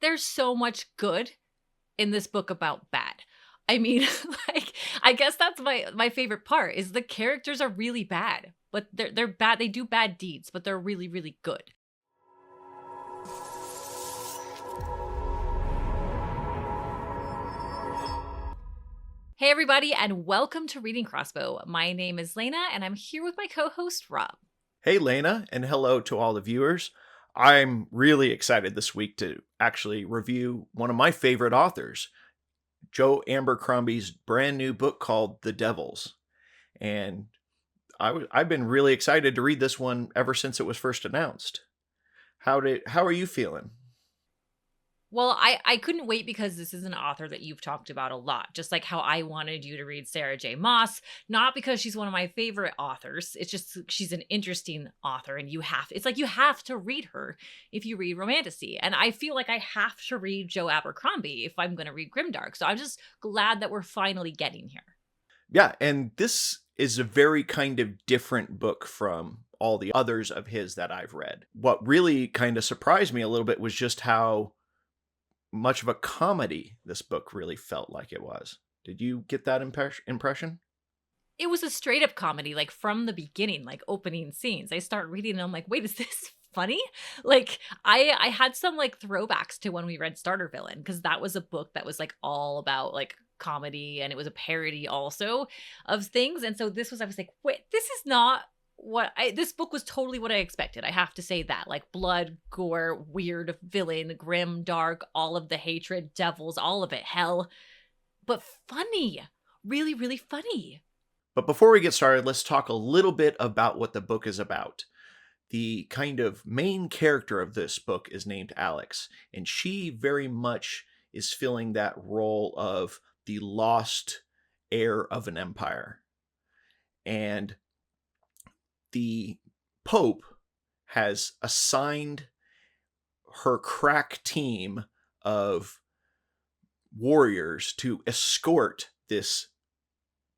there's so much good in this book about bad. I mean, like, I guess that's my favorite part is the characters are really bad, but they're bad. They do bad deeds, but they're really, really good. Hey, everybody, and welcome to Reading Crossbow. My name is Lana, and I'm here with my co-host, Rob. Hey, Lana, and hello to all the viewers. I'm really excited this week to actually review one of my favorite authors, Joe Abercrombie's brand new book called The Devils. And I've been really excited to read this one ever since it was first announced. How are you feeling? Well, I couldn't wait because this is an author that you've talked about a lot, just like how I wanted you to read Sarah J. Maas, not because she's one of my favorite authors. It's just she's an interesting author and you have to read her if you read romantasy. And I feel like I have to read Joe Abercrombie if I'm going to read grimdark. So I'm just glad that we're finally getting here. Yeah, and this is a very kind of different book from all the others of his that I've read. What really kind of surprised me a little bit was just how much of a comedy this book really felt like it was. Did you get that impression? It was a straight up comedy, like from the beginning, like opening scenes. I start reading and I'm like, wait, is this funny? Like I had some like throwbacks to when we read Starter Villain, because that was a book that was like all about like comedy, and it was a parody also of things. And so I was like, wait, this is not this book was totally what I expected. I have to say that, like, blood, gore, weird, villain, grim, dark, all of the hatred, devils, all of it, hell, but funny, really, really funny. But before we get started, let's talk a little bit about what the book is about. The kind of main character of this book is named Alex, and she very much is filling that role of the lost heir of an empire. And the Pope has assigned her crack team of warriors to escort this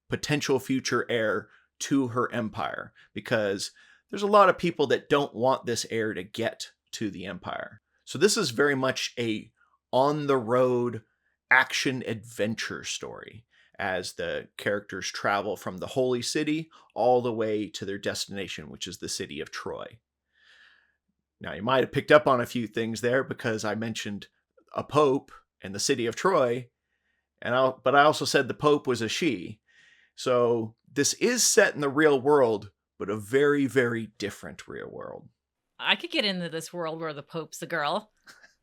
potential future heir to her empire, because there's a lot of people that don't want this heir to get to the empire. So this is very much a on-the-road action-adventure story, as the characters travel from the holy city all the way to their destination, which is the city of Troy. Now, you might have picked up on a few things there because I mentioned a pope and the city of Troy, but I also said the pope was a she. So this is set in the real world, but a very, very different real world. I could get into this world where the Pope's a girl.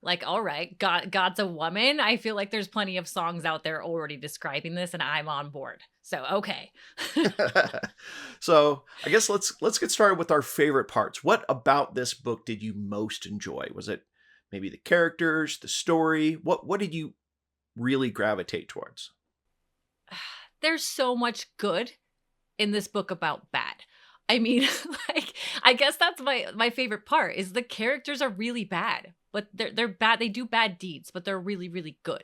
Like, all right, God's a woman. I feel like there's plenty of songs out there already describing this, and I'm on board. So, okay. So, I guess let's get started with our favorite parts. What about this book did you most enjoy? Was it maybe the characters, the story? What did you really gravitate towards? There's so much good in this book about bad. I mean, like, I guess that's my favorite part is the characters are really bad, but they're bad. They do bad deeds, but they're really, really good.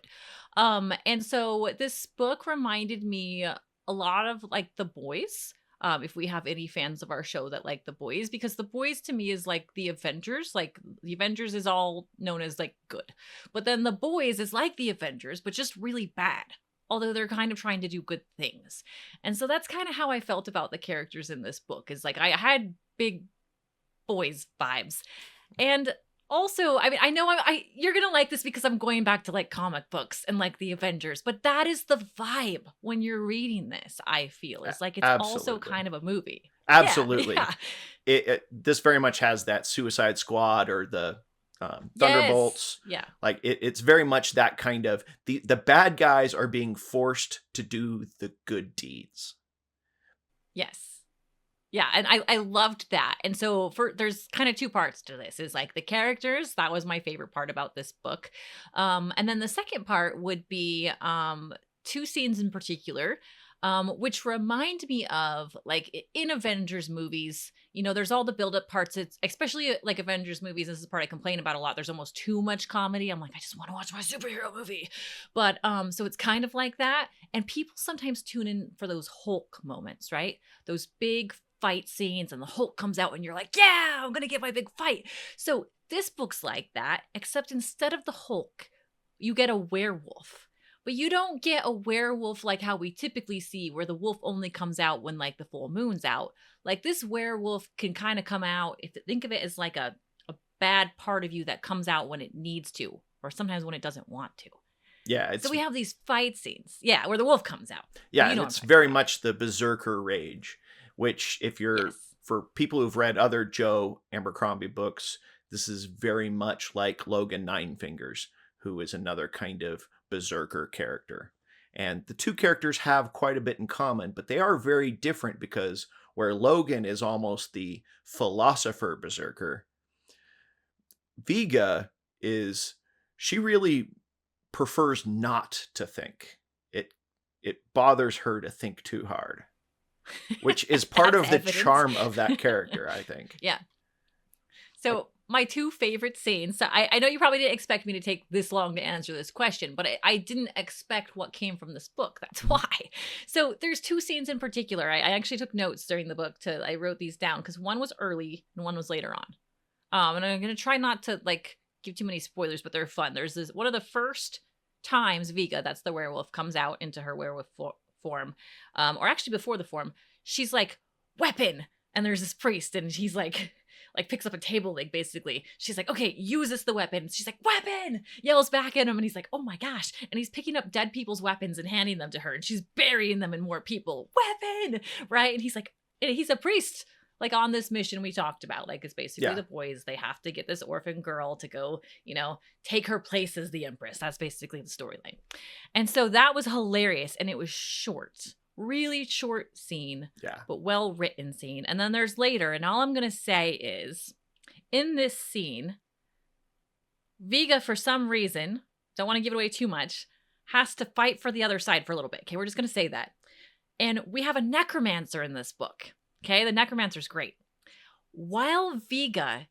And so this book reminded me a lot of like The Boys. If we have any fans of our show that like The Boys, because The Boys to me is like the Avengers. Like the Avengers is all known as like good, but then The Boys is like the Avengers, but just really bad. Although they're kind of trying to do good things. And so that's kind of how I felt about the characters in this book, is like I had big boys vibes. And also, I mean, I know you're going to like this because I'm going back to like comic books and like the Avengers, but that is the vibe when you're reading this, I feel. It's like it's Absolutely. also kind of a movie. Absolutely. Yeah. This very much has that Suicide Squad or the Thunderbolts. Yes. Yeah. Like it's very much that kind of the bad guys are being forced to do the good deeds. Yes. Yeah, and I loved that. And so there's kind of two parts to this. Is like the characters, that was my favorite part about this book. And then the second part would be two scenes in particular, which remind me of like in Avengers movies, you know, there's all the build-up parts. It's especially like Avengers movies. This is the part I complain about a lot. There's almost too much comedy. I'm like, I just want to watch my superhero movie. But so it's kind of like that. And people sometimes tune in for those Hulk moments, right? Those big fight scenes and the Hulk comes out and you're like, yeah, I'm going to get my big fight. So This book's like that, except instead of the Hulk, you get a werewolf. But you don't get a werewolf like how we typically see, where the wolf only comes out when like the full moon's out. Like this werewolf can kind of come out, if think of it as like a bad part of you that comes out when it needs to, or sometimes when it doesn't want to. Yeah, So it's we have these fight scenes. Yeah, where the wolf comes out. yeah, You and know what I'm it's talking very about. much the berserker rage, which if you're Yes. for people who've read other Joe Abercrombie books, this is very much like Logan Nine Fingers, who is another kind of berserker character. And the two characters have quite a bit in common, but they are very different because where Logan is almost the philosopher berserker, Viga is she really prefers not to think. It bothers her to think too hard, which is part That's of the evidence. charm of that character, I think. Yeah. Like, So my two favorite scenes. So I know you probably didn't expect me to take this long to answer this question, but I didn't expect what came from this book. That's mhm. why. So there's two scenes in particular. I actually took notes during the book to I wrote these down because one was early and one was later on. And I'm gonna try not to like give too many spoilers, but they're fun. There's this one of the first times Vega, that's the werewolf, comes out into her werewolf form, or actually before the form, she's like weapon, and there's this priest, and he's like picks up a table leg basically. She's like, okay, use this the weapon. She's like, weapon, yells back at him, and he's like, oh my gosh, and he's picking up dead people's weapons and handing them to her, and she's burying them in more people. Weapon, right? And he's like, and he's a priest like on this mission we talked about. Like it's basically Yeah. the boys, they have to get this orphan girl to go, take her place as the empress. That's basically the storyline. And so that was hilarious, and it was short, really short scene, Yeah. but well written scene. And then there's later, and all I'm gonna say is in this scene, Viga, for some reason, don't want to give it away too much, has to fight for the other side for a little bit. Okay, we're just gonna say that. And we have a necromancer in this book. Okay, the necromancer's great. While Viga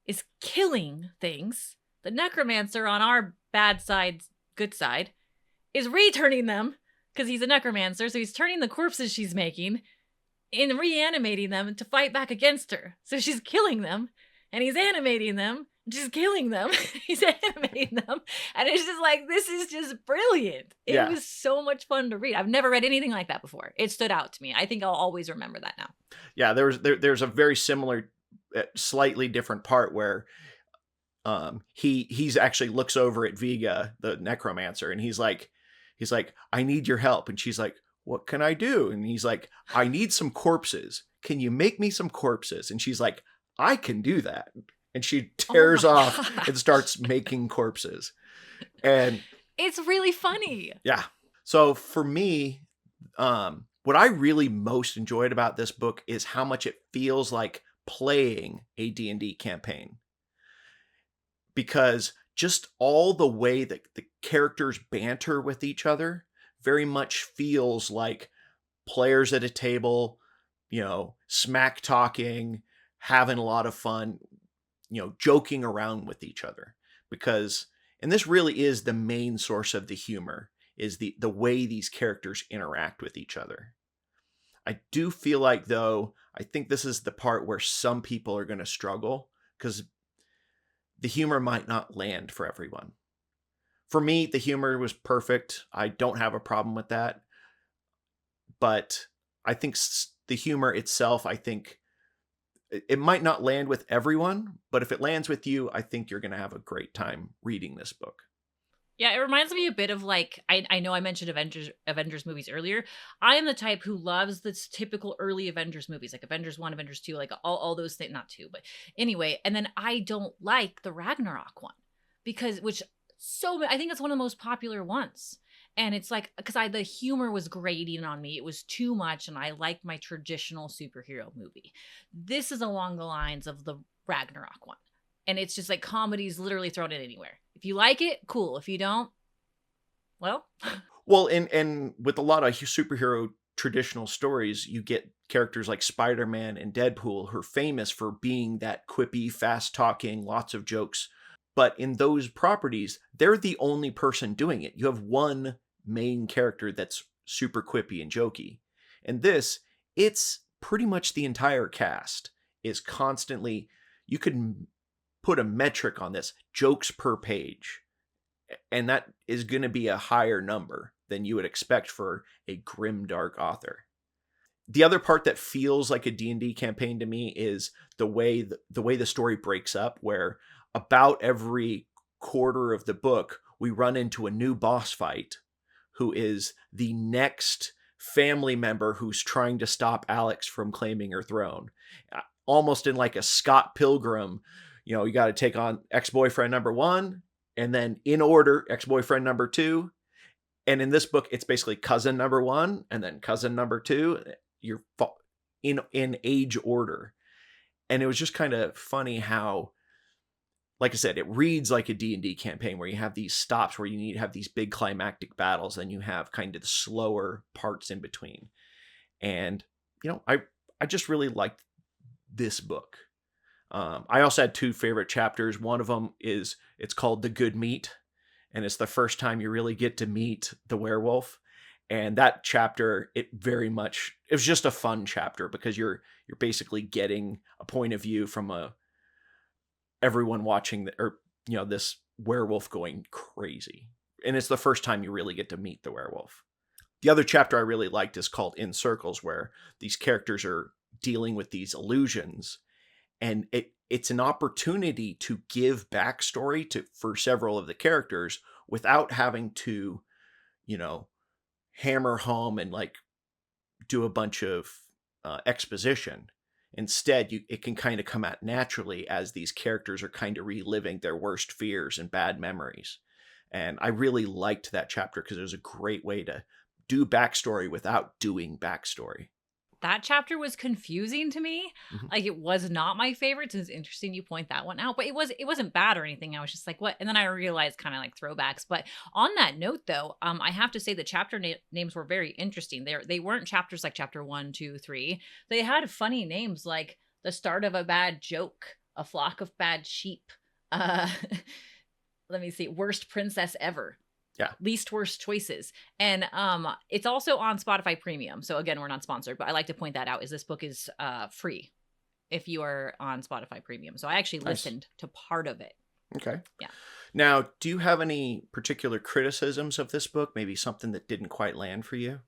is killing things, the necromancer on our bad side, good side, is returning them because he's a necromancer. So he's turning the corpses she's making and reanimating them to fight back against her. So she's killing them and he's animating them. Just killing them. He's animating them. And it's just like, this is just brilliant. It Yeah. was so much fun to read. I've never read anything like that before. It stood out to me. I think I'll always remember that now. Yeah, there's a very similar slightly different part where he's actually looks over at Viga, the necromancer, and he's like, I need your help. And she's like, what can I do? And he's like, I need some corpses. Can you make me some corpses? And she's like, I can do that. And she tears off and starts making corpses. And it's really funny. yeah. So for me, what I really most enjoyed about this book is how much it feels like playing a D&D campaign. Because just all the way that the characters banter with each other very much feels like players at a table, smack talking, having a lot of fun, joking around with each other. And this really is the main source of the humor, is the way these characters interact with each other. I do feel like, though, I think this is the part where some people are going to struggle because the humor might not land for everyone. For me, the humor was perfect. I don't have a problem with that. But I think the humor itself, I think it might not land with everyone, but if it lands with you, I think you're going to have a great time reading this book. Yeah, it reminds me a bit of like, I know I mentioned Avengers movies earlier. I am the type who loves this typical early Avengers movies, like Avengers 1, Avengers 2, like all those things, not 2, but anyway. And then I don't like the Ragnarok one because, I think it's one of the most popular ones. And it's like, because the humor was grating on me. It was too much, and I like my traditional superhero movie. This is along the lines of the Ragnarok one. And it's just like comedies literally thrown in anywhere. If you like it, cool. If you don't, well. Well, and with a lot of superhero traditional stories, you get characters like Spider-Man and Deadpool who are famous for being that quippy, fast-talking, lots of jokes. But in those properties, they're the only person doing it. You have one main character that's super quippy and jokey. And this, it's pretty much the entire cast is constantly, you could put a metric on this, jokes per page. And that is going to be a higher number than you would expect for a grimdark author. The other part that feels like a D&D campaign to me is the way the story breaks up, where about every quarter of the book we run into a new boss fight who is the next family member who's trying to stop Alex from claiming her throne. Almost in like a Scott Pilgrim, you got to take on ex-boyfriend number 1, and then in order, ex-boyfriend number 2. And in this book, it's basically cousin number 1 and then cousin number 2. You're in age order. And it was just kind of funny how, like I said, it reads like a D&D campaign where you have these stops where you need to have these big climactic battles, and you have kind of the slower parts in between. And, I just really liked this book. I also had 2 favorite chapters. One of them it's called The Good Meat, and it's the first time you really get to meet the werewolf. And that chapter, it was just a fun chapter because you're basically getting a point of view from everyone watching this werewolf going crazy. And it's the first time you really get to meet the werewolf. The other chapter I really liked is called In Circles, where these characters are dealing with these illusions. And it's an opportunity to give backstory for several of the characters without having to, hammer home and like do a bunch of exposition. Instead, it can kind of come out naturally as these characters are kind of reliving their worst fears and bad memories. And I really liked that chapter because it was a great way to do backstory without doing backstory. That chapter was confusing to me. Mm-hmm. Like, it was not my favorite. So it's interesting you point that one out, but it wasn't bad or anything. I was just like, what? And then I realized kind of like throwbacks. But on that note, though, I have to say the chapter names were very interesting. They weren't chapters like chapter 1, 2, 3. They had funny names like the start of a bad joke, a flock of bad sheep. Let me see, worst princess ever. Yeah. Least worst choices. And it's also on Spotify Premium. So again, we're not sponsored, but I like to point that out, is this book is free if you are on Spotify Premium. So I actually listened to part of it. Okay. Yeah. Now, do you have any particular criticisms of this book? Maybe something that didn't quite land for you?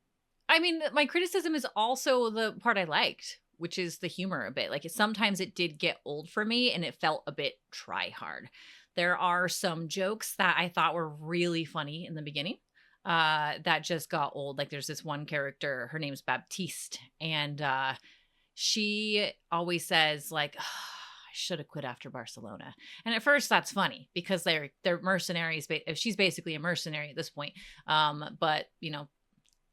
I mean, my criticism is also the part I liked, which is the humor a bit. Like, sometimes it did get old for me and it felt a bit try hard. There are some jokes that I thought were really funny in the beginning that just got old. Like, there's this one character, her name's Baptiste, and she always says like, oh, I should have quit after Barcelona. And at first that's funny because they're mercenaries. She's basically a mercenary at this point. But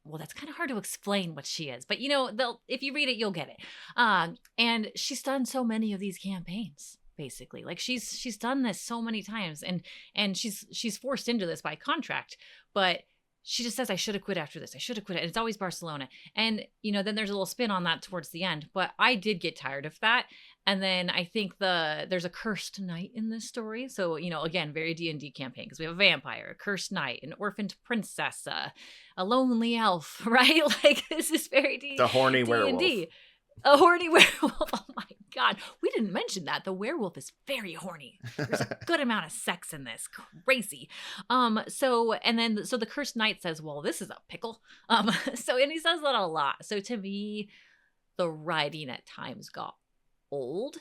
well, that's kind of hard to explain what she is, but if you read it, you'll get it. And she's done so many of these campaigns. Basically, like she's done this so many times, and she's forced into this by contract, but she just says, I should have quit after this. I should have quit. And it's always Barcelona. And, then there's a little spin on that towards the end, but I did get tired of that. And then I think there's a cursed knight in this story. So, again, very D&D campaign, because we have a vampire, a cursed knight, an orphaned princess, a lonely elf, right? Like, this is very D&D. The horny werewolf. A horny werewolf. Oh my God. We didn't mention that. The werewolf is very horny. There's a good amount of sex in this. Crazy. So the cursed knight says, well, this is a pickle. And he says that a lot. So to me, the writing at times got old.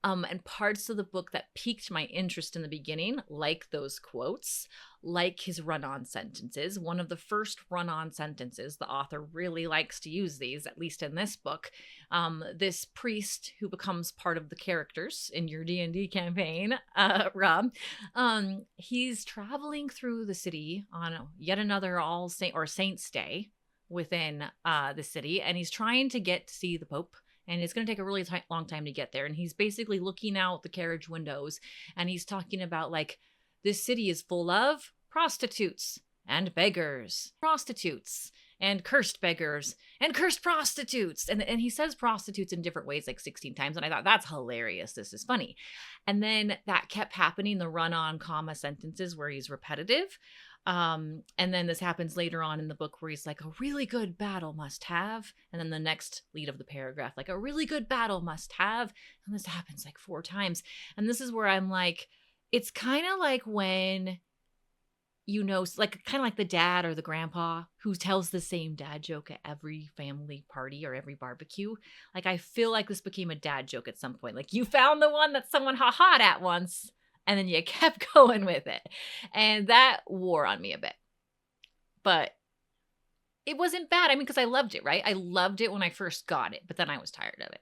And parts of the book that piqued my interest in the beginning, like those quotes, like his run-on sentences. One of the first run-on sentences, the author really likes to use these, at least in this book. This priest who becomes part of the characters in your D&D campaign, Rob, he's traveling through the city on yet another Saints' Day within the city, and he's trying to get to see the Pope. And it's going to take a really long time to get there. And he's basically looking out the carriage windows and he's talking about like, this city is full of prostitutes and beggars, prostitutes and cursed beggars and cursed prostitutes. And he says prostitutes in different ways like 16 times. And I thought, that's hilarious. This is funny. And then that kept happening, the run-on comma sentences where he's repetitive. And then this happens later on in the book where he's like, a really good battle must have. And then the next lead of the paragraph, like, a really good battle must have. And this happens like 4 times. And this is where I'm like, it's kind of like when, you know, like kind of like the dad or the grandpa who tells the same dad joke at every family party or every barbecue. Like, I feel like this became a dad joke at some point. Like, you found the one that someone ha-ha'd at once, and then you kept going with it. And that wore on me a bit. But it wasn't bad. I mean, because I loved it, right? I loved it when I first got it, but then I was tired of it.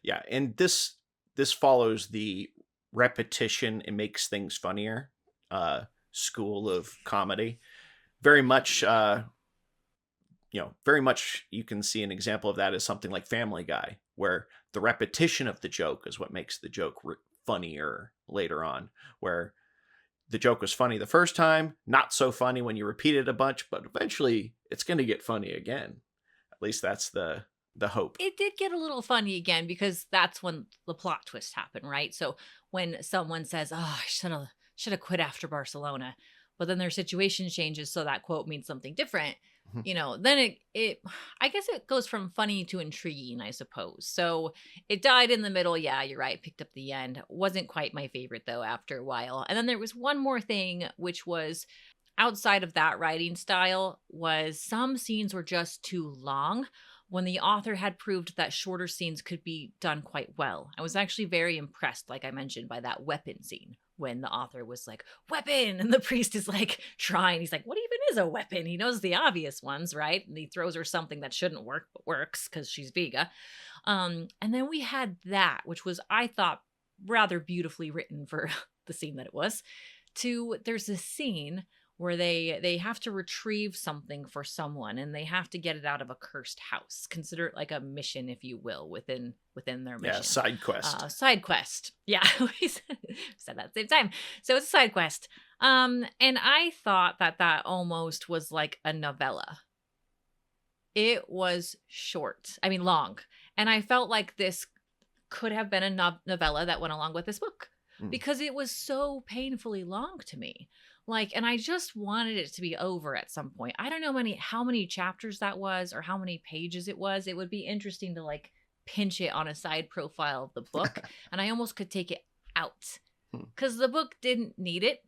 Yeah, and this follows the repetition, it makes things funnier school of comedy. Very much very much you can see an example of that as something like Family Guy, where the repetition of the joke is what makes the joke funnier later on, where the joke was funny the first time, not so funny when you repeat it a bunch, but eventually it's going to get funny again. At least that's the hope. It did get a little funny again because that's when the plot twist happened, right? So when someone says, "Oh, I should have quit after Barcelona," but then their situation changes, so that quote means something different. You know, then it I guess it goes from funny to intriguing, I suppose. So it died in the middle. Yeah, you're right. Picked up the end. Wasn't quite my favorite though after a while. And then there was one more thing, which was outside of that writing style, was some scenes were just too long when the author had proved that shorter scenes could be done quite well. I was actually very impressed, like I mentioned, by that weapon scene when the author was like, weapon, and the priest is like trying. He's like, what even is a weapon? He knows the obvious ones, right? And he throws her something that shouldn't work, but works because she's Vega. And then we had that, which was, I thought, rather beautifully written for the scene that it was. There's this scene where they have to retrieve something for someone and they have to get it out of a cursed house. Consider it like a mission, if you will, within their mission. Yeah, side quest. Side quest. Yeah, we said that at the same time. So it's a side quest. And I thought that almost was like a novella. It was short. I mean, long. And I felt like this could have been a novella that went along with this book because it was so painfully long to me. Like, and I just wanted it to be over at some point. I don't know how many chapters that was or how many pages it was. It would be interesting to like pinch it on a side profile of the book. And I almost could take it out because the book didn't need it.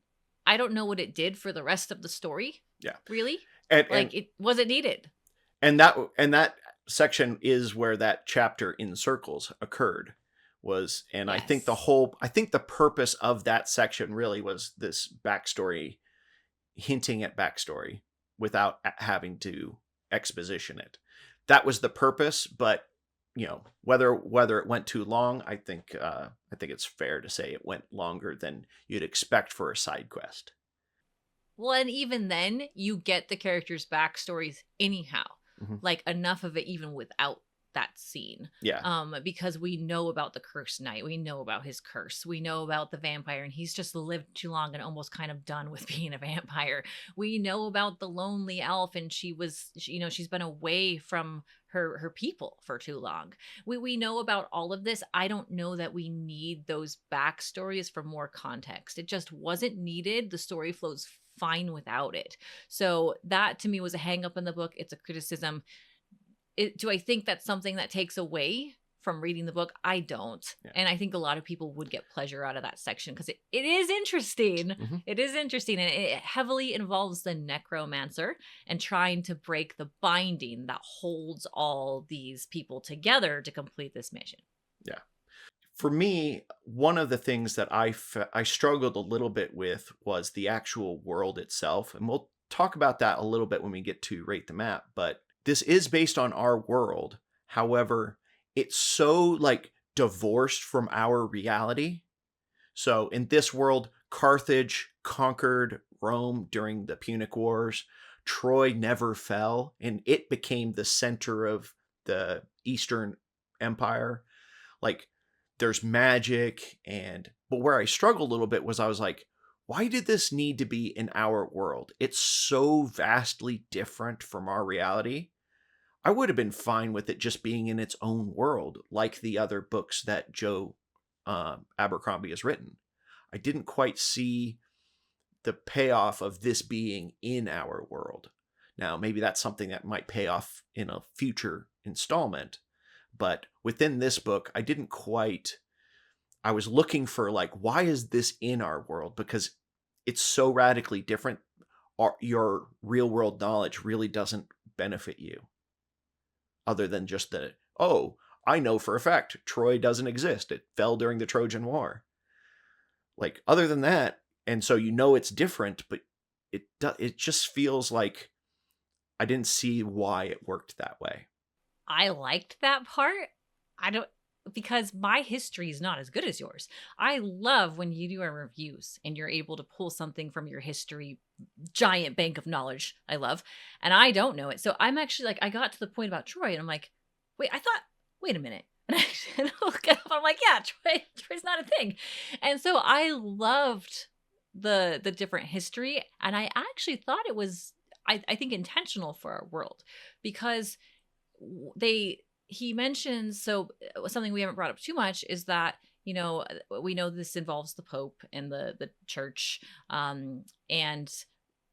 I don't know what it did for the rest of the story. Yeah. Really? And it wasn't needed. And that section is where that chapter in circles occurred. Was, and yes. I think the purpose of that section really was this backstory, hinting at backstory without having to exposition it. That was the purpose, but whether it went too long, I think it's fair to say it went longer than you'd expect for a side quest. Well, and even then, you get the characters' backstories anyhow, like enough of it even without that scene. Yeah. Because we know about the cursed knight. We know about his curse. We know about the vampire, and he's just lived too long and almost kind of done with being a vampire. We know about the lonely elf, and she's been away from her people for too long. We know about all of this. I don't know that we need those backstories for more context. It just wasn't needed. The story flows fine without it. So that to me was a hang up in the book. It's a criticism. Do I think that's something that takes away from reading the book? I don't. Yeah. And I think a lot of people would get pleasure out of that section because it is interesting. It is interesting. And it heavily involves the necromancer and trying to break the binding that holds all these people together to complete this mission. Yeah. For me, one of the things that I struggled a little bit with was the actual world itself. And we'll talk about that a little bit when we get to Rate the Map. But this is based on our world. However, it's so like divorced from our reality. So in this world, Carthage conquered Rome during the Punic Wars. Troy never fell, and it became the center of the Eastern Empire. Like, there's magic, but where I struggled a little bit was I was like, why did this need to be in our world? It's so vastly different from our reality. I would have been fine with it just being in its own world, like the other books that Joe Abercrombie has written. I didn't quite see the payoff of this being in our world. Now, maybe that's something that might pay off in a future installment, but within this book, I didn't quite. I was looking for, like, why is this in our world? Because it's so radically different. Your real world knowledge really doesn't benefit you, other than just oh, I know for a fact Troy doesn't exist. It fell during the Trojan War. Like, other than that, and so it's different, but it just feels like I didn't see why it worked that way. I liked that part. I don't, because my history is not as good as yours. I love when you do our reviews and you're able to pull something from your history giant bank of knowledge. I love, and I don't know it. So I'm actually like, I got to the point about Troy and I'm like, wait a minute. And I look it up. I'm like, yeah, Troy's not a thing. And so I loved the different history. And I actually thought it was, I think, intentional for our world, because he mentions, so something we haven't brought up too much is that, we know this involves the Pope and the church, and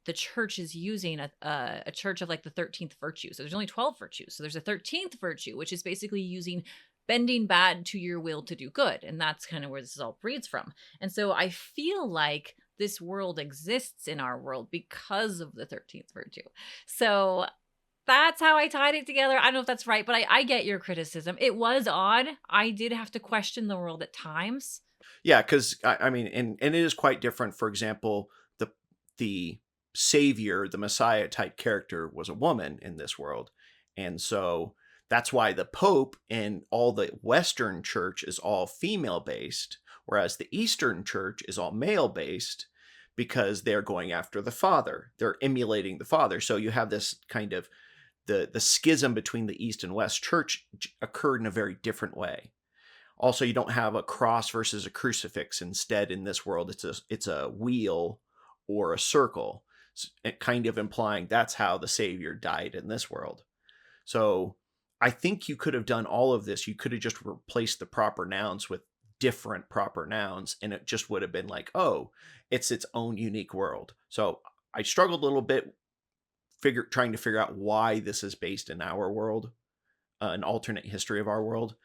the church is using a church of like the 13th virtue. So there's only 12 virtues. So there's a 13th virtue, which is basically using bending bad to your will to do good. And that's kind of where this all breeds from. And so I feel like this world exists in our world because of the 13th virtue. So that's how I tied it together. I don't know if that's right, but I get your criticism. It was odd. I did have to question the world at times. Yeah, because I mean, and it is quite different. For example, the savior, the Messiah type character, was a woman in this world, and so that's why the Pope and all the Western Church is all female based, whereas the Eastern Church is all male based, because they're going after the Father. They're emulating the Father. So you have this kind of the schism between the East and West Church occurred in a very different way. Also, you don't have a cross versus a crucifix. Instead, in this world, it's a wheel or a circle, kind of implying that's how the Savior died in this world. So I think you could have done all of this. You could have just replaced the proper nouns with different proper nouns, and it just would have been like, oh, it's its own unique world. So I struggled a little bit trying to figure out why this is based in our world, an alternate history of our world.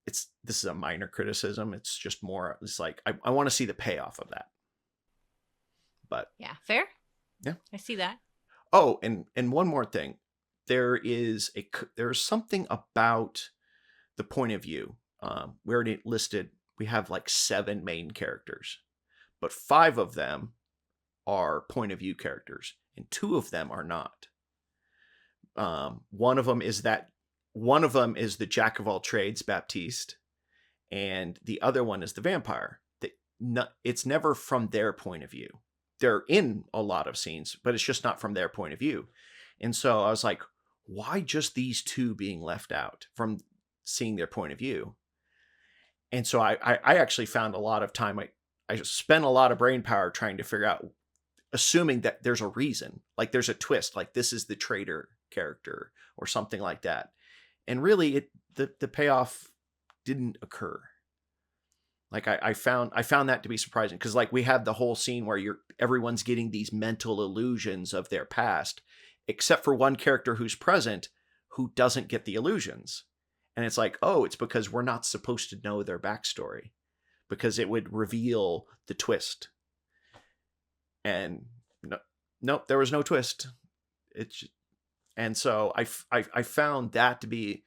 This is a minor criticism. It's just more, it's like, I want to see the payoff of that. But yeah, fair. Yeah, I see that. Oh, and one more thing. There's something about the point of view. We already listed, we have like 7 main characters, but 5 of them are point of view characters, and 2 of them are not. One of them is the jack of all trades, Baptiste, and the other one is the vampire. It's never from their point of view. They're in a lot of scenes, but it's just not from their point of view. And so I was like, why just these 2 being left out from seeing their point of view? And so I actually found a lot of time. I spent a lot of brain power trying to figure out, assuming that there's a reason, like there's a twist, like this is the traitor character or something like that. And really, the payoff didn't occur. Like I found that to be surprising, because like we have the whole scene where everyone's getting these mental illusions of their past, except for one character who's present who doesn't get the illusions. And it's like, oh, it's because we're not supposed to know their backstory, because it would reveal the twist. And nope, there was no twist. And so I found that to be,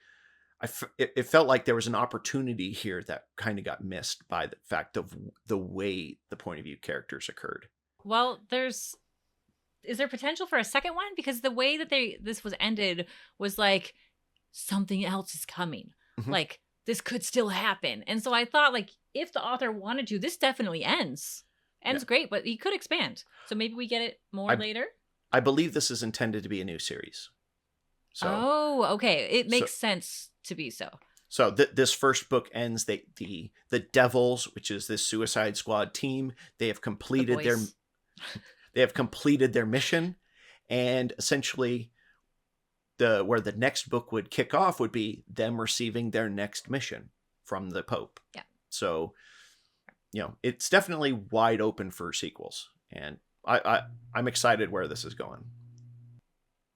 it felt like there was an opportunity here that kind of got missed by the fact of the way the point of view characters occurred. Well, is there potential for a second one? Because the way that this was ended was like, something else is coming. Mm-hmm. Like, this could still happen. And so I thought, like, if the author wanted to, this definitely ends. Ends great, but he could expand. So maybe we get it more later? I believe this is intended to be a new series. So, okay. It makes sense to be so. So this first book ends. The Devils, which is this Suicide Squad team, they have The completed their boys. mission, and essentially where the next book would kick off would be them receiving their next mission from the Pope. Yeah. So, it's definitely wide open for sequels, and I'm excited where this is going.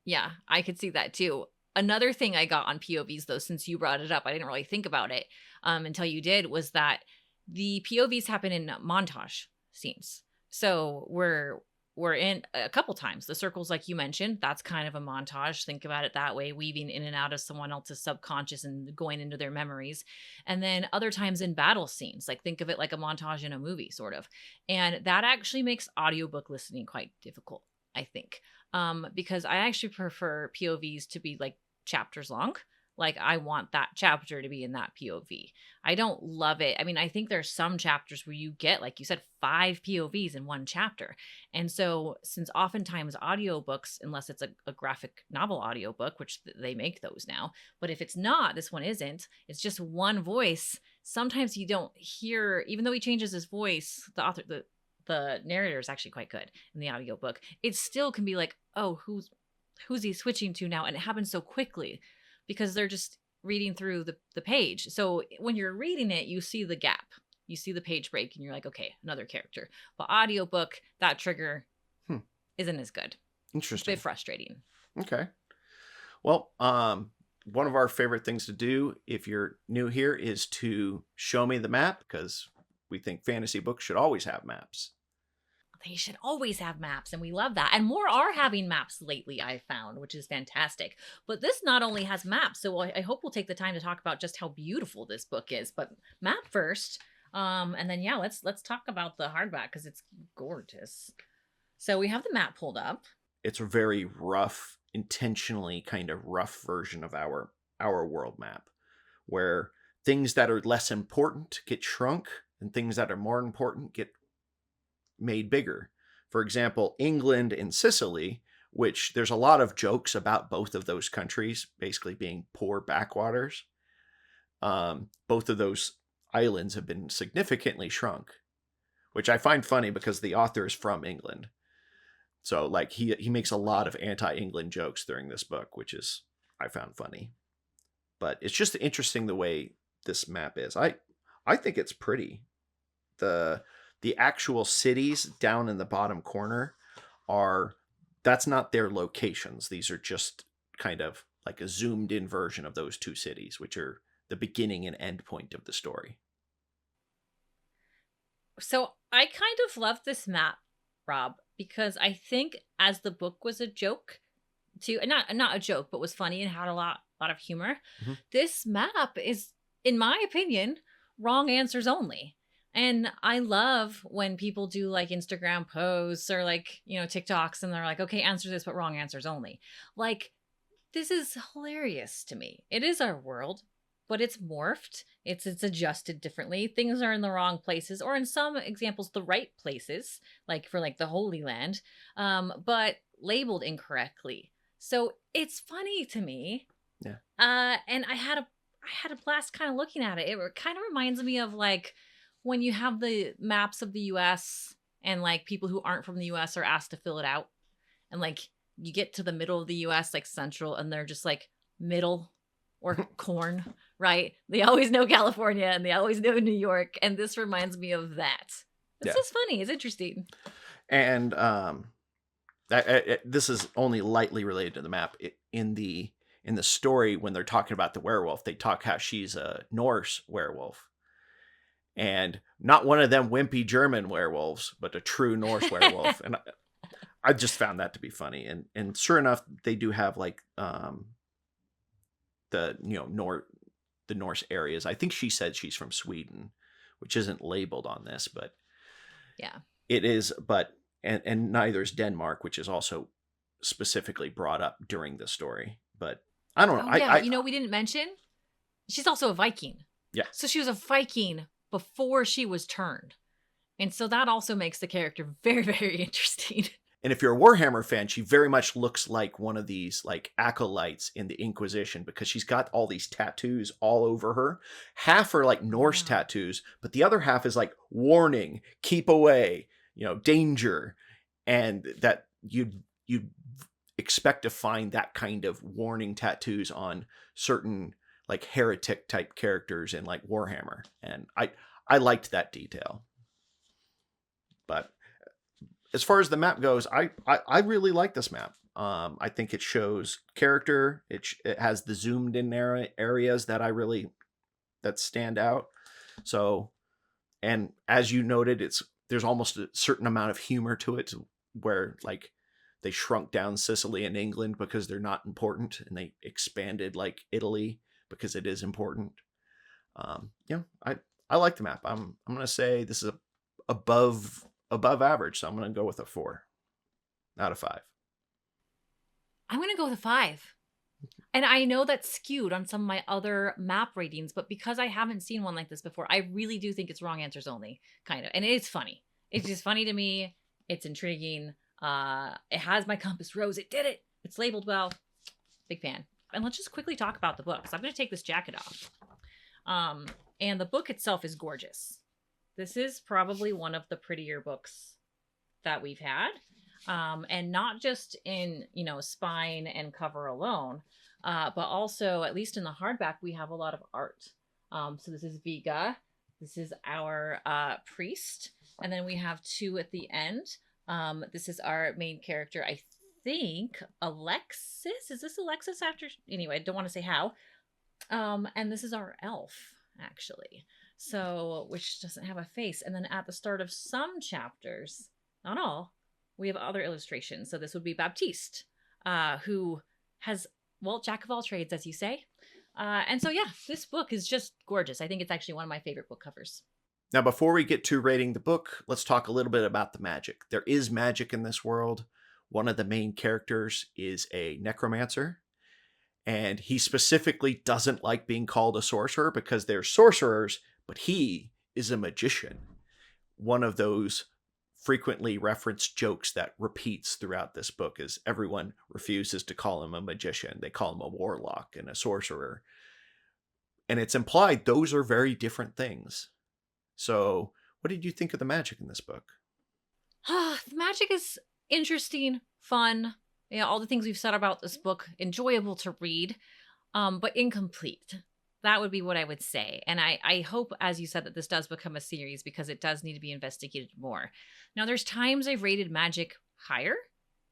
Yeah, I could see that too. Another thing I got on POVs, though, since you brought it up, I didn't really think about it until you did, was that the POVs happen in montage scenes. So we're in a couple times. The circles, like you mentioned, that's kind of a montage. Think about it that way, weaving in and out of someone else's subconscious and going into their memories. And then other times in battle scenes, like think of it like a montage in a movie, sort of. And that actually makes audiobook listening quite difficult, I think. Because I actually prefer POVs to be like chapters long. Like I want that chapter to be in that POV. I don't love it. I mean, I think there's some chapters where you get, like you said, 5 POVs in one chapter. And so since oftentimes audiobooks, unless it's a graphic novel audiobook, which they make those now, but if it's not, this one isn't, it's just one voice. Sometimes you don't hear, even though he changes his voice, the narrator is actually quite good in the audiobook. It still can be like, oh, who's he switching to now? And it happens so quickly because they're just reading through the page. So when you're reading it, you see the gap. You see the page break and you're like, okay, another character. But audiobook, that trigger isn't as good. Interesting. It's a bit frustrating. Okay. Well, one of our favorite things to do if you're new here is to show me the map, because we think fantasy books should always have maps. They should always have maps, and we love that. And more are having maps lately, I found, which is fantastic. But this not only has maps, so I hope we'll take the time to talk about just how beautiful this book is. But map first, and then let's talk about the hardback because it's gorgeous. So we have the map pulled up. It's a very rough, intentionally kind of rough version of our world map, where things that are less important get shrunk, and things that are more important get made bigger. For example, England and Sicily, which there's a lot of jokes about both of those countries basically being poor backwaters. Both of those islands have been significantly shrunk, which I find funny because the author is from England. So like he makes a lot of anti-England jokes during this book, which is I found funny. But it's just interesting the way this map is. I think it's pretty. The actual cities down in the bottom corner that's not their locations. These are just kind of like a zoomed in version of those two cities, which are the beginning and end point of the story. So I kind of love this map, Rob, because I think as the book was a joke to not a joke, but was funny and had a lot of humor. Mm-hmm. This map is, in my opinion, wrong answers only. And I love when people do like Instagram posts or like, TikToks and they're like, okay, answer this, but wrong answers only. Like, this is hilarious to me. It is our world, but it's morphed. It's adjusted differently. Things are in the wrong places, or in some examples, the right places, like for like the Holy Land, but labeled incorrectly. So it's funny to me. Yeah. And I had a blast kind of looking at it. It kind of reminds me of like when you have the maps of the US and like people who aren't from the US are asked to fill it out, and like you get to the middle of the US, like central, and they're just like middle or corn, right? They always know California and they always know New York. And this reminds me of that. It's just funny. It's interesting. And this is only lightly related to the map. In the story, when they're talking about the werewolf, they talk how she's a Norse werewolf. And not one of them wimpy German werewolves, but a true Norse werewolf. And I just found that to be funny. And sure enough, they do have like the Norse areas. I think she said she's from Sweden, which isn't labeled on this, but yeah, it is. But and neither is Denmark, which is also specifically brought up during the story. But I don't know. We didn't mention she's also a Viking. Yeah. So she was a Viking before she was turned. And so that also makes the character very, very interesting. And if you're a Warhammer fan, she very much looks like one of these like acolytes in the Inquisition because she's got all these tattoos all over her. Half are like Norse Yeah. tattoos, but the other half is like warning, keep away, danger, and that you'd expect to find that kind of warning tattoos on certain like heretic type characters in like Warhammer, and I liked that detail. But as far as the map goes, I really like this map. I think it shows character. It has the zoomed in areas that that stand out. So, and as you noted, there's almost a certain amount of humor to it, where like they shrunk down Sicily and England because they're not important, and they expanded like Italy because it is important. I like the map. I'm gonna say this is above average, so I'm gonna go with a 4 out of 5. I'm going to go with a 5. And I know that's skewed on some of my other map ratings, but because I haven't seen one like this before, I really do think it's wrong answers only, kind of. And it's funny. It's just funny to me. It's intriguing. It has my compass rose. It did it. It's labeled well. Big fan. And let's just quickly talk about the book. So I'm going to take this jacket off. And the book itself is gorgeous. This is probably one of the prettier books that we've had. And not just in, spine and cover alone, but also, at least in the hardback, we have a lot of art. So this is Viga. This is our priest. And then we have 2 at the end. This is our main character, I think, Alexis. Is this Alexis after? Anyway, I don't want to say how. And this is our elf, actually. So, which doesn't have a face. And then at the start of some chapters, not all, we have other illustrations. So this would be Baptiste, who has, well, jack of all trades, as you say. And so, yeah, this book is just gorgeous. I think it's actually one of my favorite book covers. Now, before we get to rating the book, let's talk a little bit about the magic. There is magic in this world. One of the main characters is a necromancer, and he specifically doesn't like being called a sorcerer because they're sorcerers, but he is a magician. One of those frequently referenced jokes that repeats throughout this book is everyone refuses to call him a magician. They call him a warlock and a sorcerer. And it's implied those are very different things. So, what did you think of the magic in this book? The magic is interesting, fun. Yeah, all the things we've said about this book, enjoyable to read, but incomplete. That would be what I would say. And I hope, as you said, that this does become a series because it does need to be investigated more. Now, there's times I've rated magic higher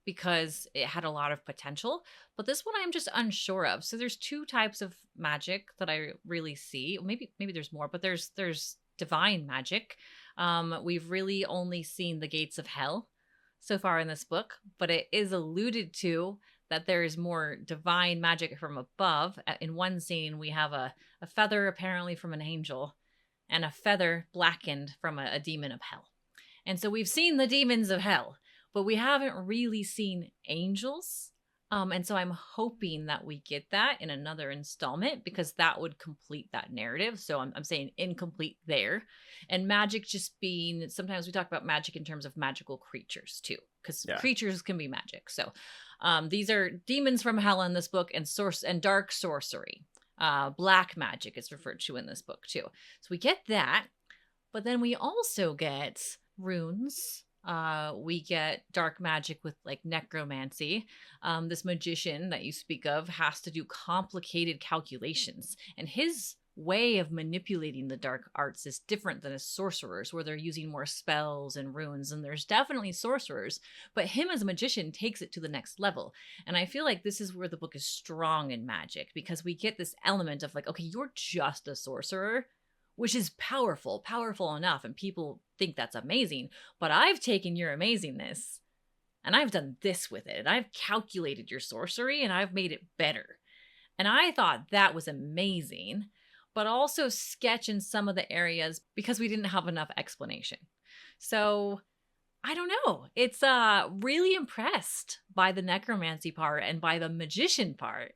because it had a lot of potential, but this one I'm just unsure of. So there's 2 types of magic that I really see. Maybe there's more, but there's divine magic. We've really only seen the gates of hell so far in this book, but it is alluded to that there is more divine magic from above. In one scene, we have a feather apparently from an angel and a feather blackened from a demon of hell. And so we've seen the demons of hell, but we haven't really seen angels. And so I'm hoping that we get that in another installment because that would complete that narrative. So I'm saying incomplete there. And magic just being, sometimes we talk about magic in terms of magical creatures too, because creatures can be magic. So these are demons from hell in this book, and dark sorcery. Black magic is referred to in this book too. So we get that, but then we also get runes. We get dark magic with like necromancy. This magician that you speak of has to do complicated calculations, and his way of manipulating the dark arts is different than a sorcerer's, where they're using more spells and runes. And there's definitely sorcerers, but him as a magician takes it to the next level. And I feel like this is where the book is strong in magic, because we get this element of like, okay, you're just a sorcerer, which is powerful enough, and people think that's amazing, but I've taken your amazingness and I've done this with it, and I've calculated your sorcery and I've made it better. And I thought that was amazing, but also sketch in some of the areas because we didn't have enough explanation. So I don't know. It's really impressed by the necromancy part and by the magician part.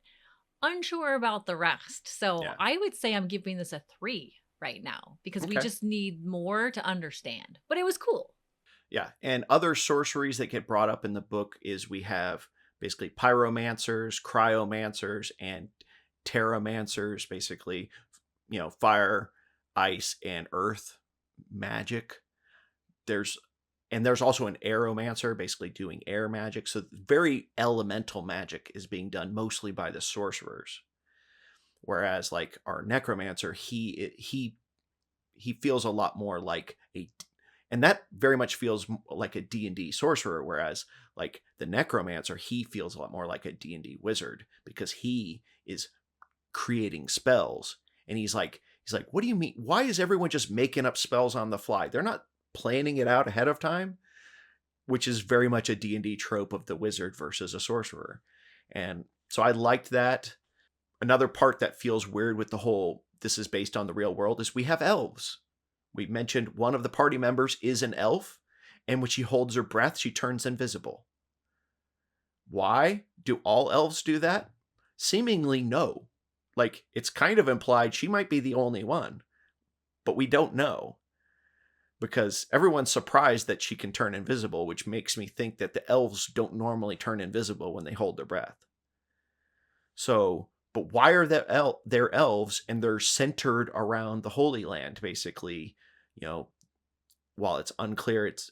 Unsure about the rest. So I would say I'm giving this a 3 right now because we just need more to understand. But it was cool. Yeah, and other sorceries that get brought up in the book is we have basically pyromancers, cryomancers, and terramancers, basically, fire, ice, and earth magic. There's there's also an aeromancer, basically doing air magic. So very elemental magic is being done mostly by the sorcerers. Whereas like our necromancer, he feels a lot more like a, and that very much feels like a D&D sorcerer, whereas like the necromancer, he feels a lot more like a D&D wizard because he is creating spells. And he's like, what do you mean, why is everyone just making up spells on the fly? They're not planning it out ahead of time, which is very much a D&D trope of the wizard versus a sorcerer. And so I liked that. Another part that feels weird with the whole this is based on the real world is we have elves. We mentioned one of the party members is an elf, and when she holds her breath, she turns invisible. Why do all elves do that? Seemingly no. Like, it's kind of implied she might be the only one, but we don't know. Because everyone's surprised that she can turn invisible, which makes me think that the elves don't normally turn invisible when they hold their breath. So, but why are they're elves and they're centered around the Holy Land, basically? While it's unclear, it's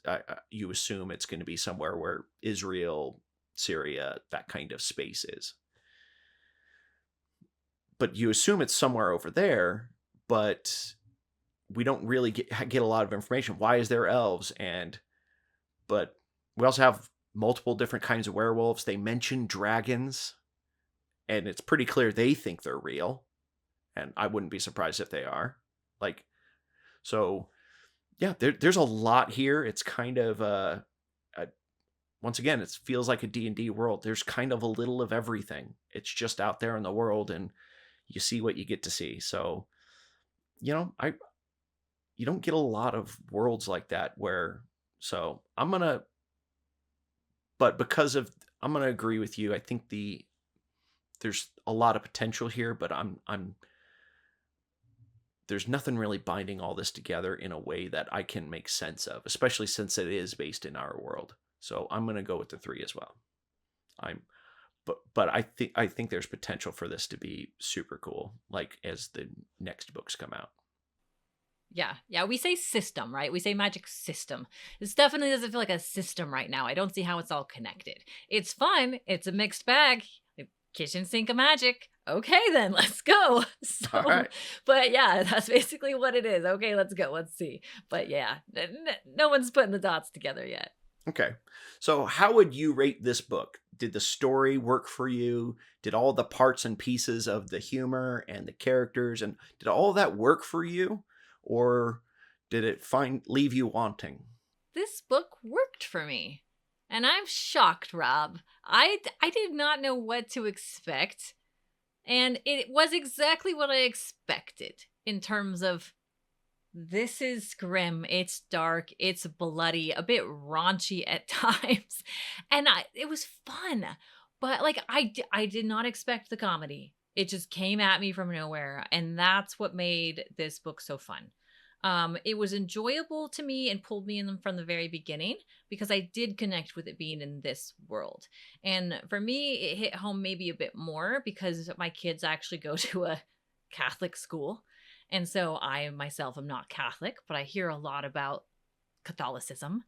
you assume it's going to be somewhere where Israel, Syria, that kind of space is. But you assume it's somewhere over there, but we don't really get a lot of information. Why is there elves? But we also have multiple different kinds of werewolves. They mention dragons, and it's pretty clear they think they're real, and I wouldn't be surprised if they are. Like, so yeah, there's a lot here. It's kind of once again, it feels like a D&D world. There's kind of a little of everything. It's just out there in the world, and you see what you get to see. So, you don't get a lot of worlds like that where, so I'm gonna agree with you. I think there's a lot of potential here, but there's nothing really binding all this together in a way that I can make sense of, especially since it is based in our world. So I'm gonna go with the 3 as well. But I think there's potential for this to be super cool, like as the next books come out. Yeah, we say system, right? We say magic system. This definitely doesn't feel like a system right now. I don't see how it's all connected. It's fun. It's a mixed bag. Kitchen sink of magic. Okay, then let's go. All right. But yeah, that's basically what it is. Okay, let's go. Let's see. But yeah, no one's putting the dots together yet. Okay. So how would you rate this book? Did the story work for you? Did all the parts and pieces of the humor and the characters, and did all that work for you? Or did it leave you wanting? This book worked for me. And I'm shocked, Rob. I did not know what to expect. And it was exactly what I expected in terms of this is grim, it's dark, it's bloody, a bit raunchy at times. And it was fun. But like I did not expect the comedy. It just came at me from nowhere, and that's what made this book so fun. It was enjoyable to me and pulled me in from the very beginning because I did connect with it being in this world. And for me, it hit home maybe a bit more because my kids actually go to a Catholic school. And so I myself am not Catholic, but I hear a lot about Catholicism.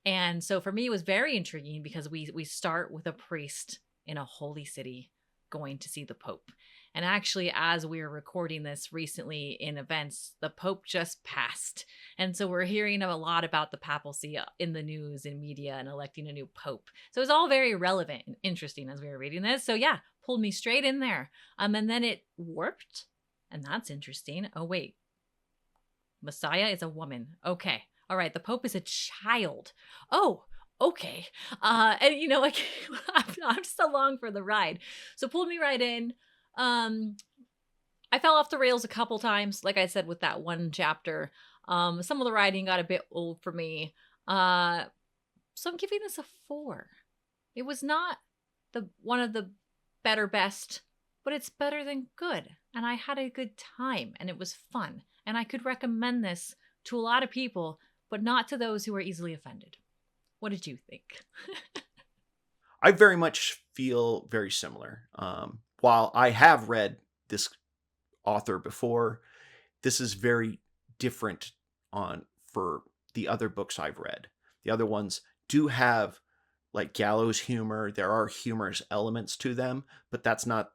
And so for me, it was very intriguing because we start with a priest in a holy city going to see the Pope. And actually, as we were recording this recently in events, the Pope just passed. And so we're hearing a lot about the papacy in the news and media and electing a new Pope. So it's all very relevant and interesting as we were reading this. So yeah, pulled me straight in there. And then it warped. And that's interesting. Oh, wait. Messiah is a woman. Okay. All right. The Pope is a child. Oh, okay. And like I'm just along for the ride. So pulled me right in. I fell off the rails a couple times, like I said, with that one chapter. Some of the writing got a bit old for me. So I'm giving this a 4. It was not one of the best, but it's better than good. And I had a good time and it was fun. And I could recommend this to a lot of people, but not to those who are easily offended. What did you think? I very much feel very similar. While I have read this author before, this is very different on for the other books I've read. The other ones do have like gallows humor. There are humorous elements to them, but that's not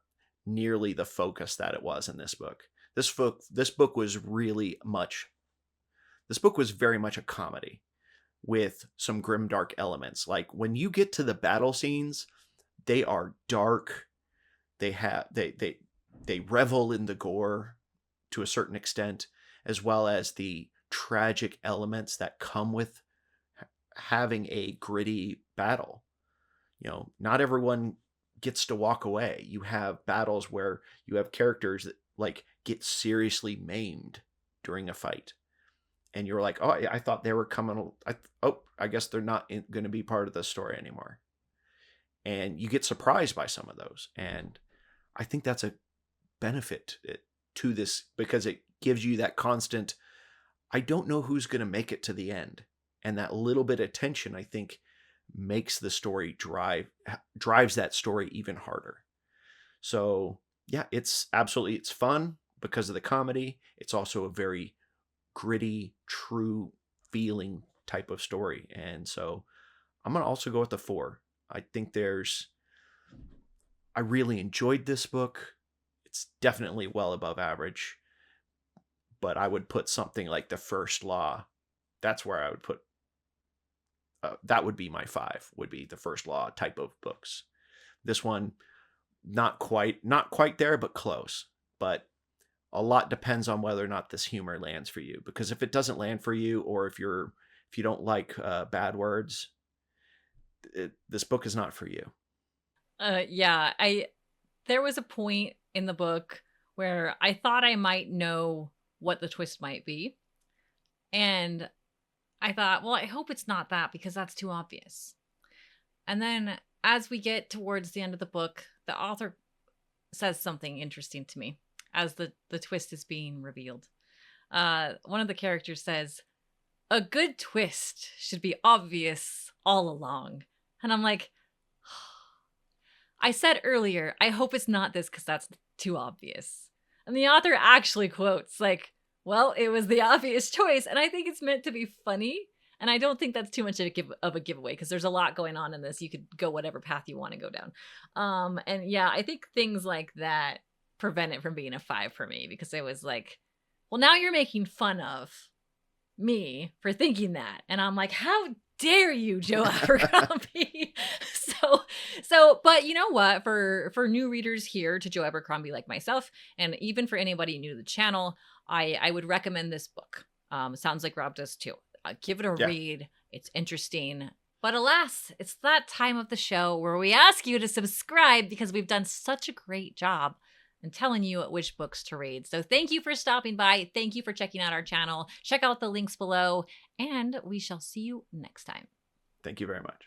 nearly the focus that it was in this book. This book was really much this book was very much a comedy with some grimdark elements. Like when you get to the battle scenes, they are dark. They revel in the gore to a certain extent, as well as the tragic elements that come with having a gritty battle. Not everyone gets to walk away. You have battles where you have characters that like get seriously maimed during a fight, and you're like, oh, I thought they were coming. I guess they're not going to be part of the story anymore. And you get surprised by some of those, and I think that's a benefit to this because it gives you that constant. I don't know who's going to make it to the end, and that little bit of tension, I think, makes the story drives that story even harder. So yeah, it's fun because of the comedy. It's also a very gritty, true feeling type of story. And so I'm going to also go with the 4. I think I really enjoyed this book. It's definitely well above average, but I would put something like The First Law. That's where I would put, that would be my 5, would be The First Law type of books. This one, not quite there, but close. But a lot depends on whether or not this humor lands for you. Because if it doesn't land for you, or if you don't like bad words, this book is not for you. Yeah, there was a point in the book where I thought I might know what the twist might be. And I thought, well, I hope it's not that because that's too obvious. And then as we get towards the end of the book, the author says something interesting to me as the twist is being revealed. One of the characters says, a good twist should be obvious all along. And I'm like, I said earlier, I hope it's not this because that's too obvious. And the author actually quotes, like, well, it was the obvious choice. And I think it's meant to be funny. And I don't think that's too much of a giveaway because there's a lot going on in this. You could go whatever path you want to go down. And yeah, I think things like that prevent it from being a 5 for me because it was like, well, now you're making fun of me for thinking that. And I'm like, how dare you, Joe Abercrombie? But you know what? For new readers here to Joe Abercrombie like myself, and even for anybody new to the channel, I would recommend this book. Sounds like Rob does too. Give it a Yeah. read. It's interesting. But alas, it's that time of the show where we ask you to subscribe because we've done such a great job in telling you which books to read. So thank you for stopping by. Thank you for checking out our channel. Check out the links below, and we shall see you next time. Thank you very much.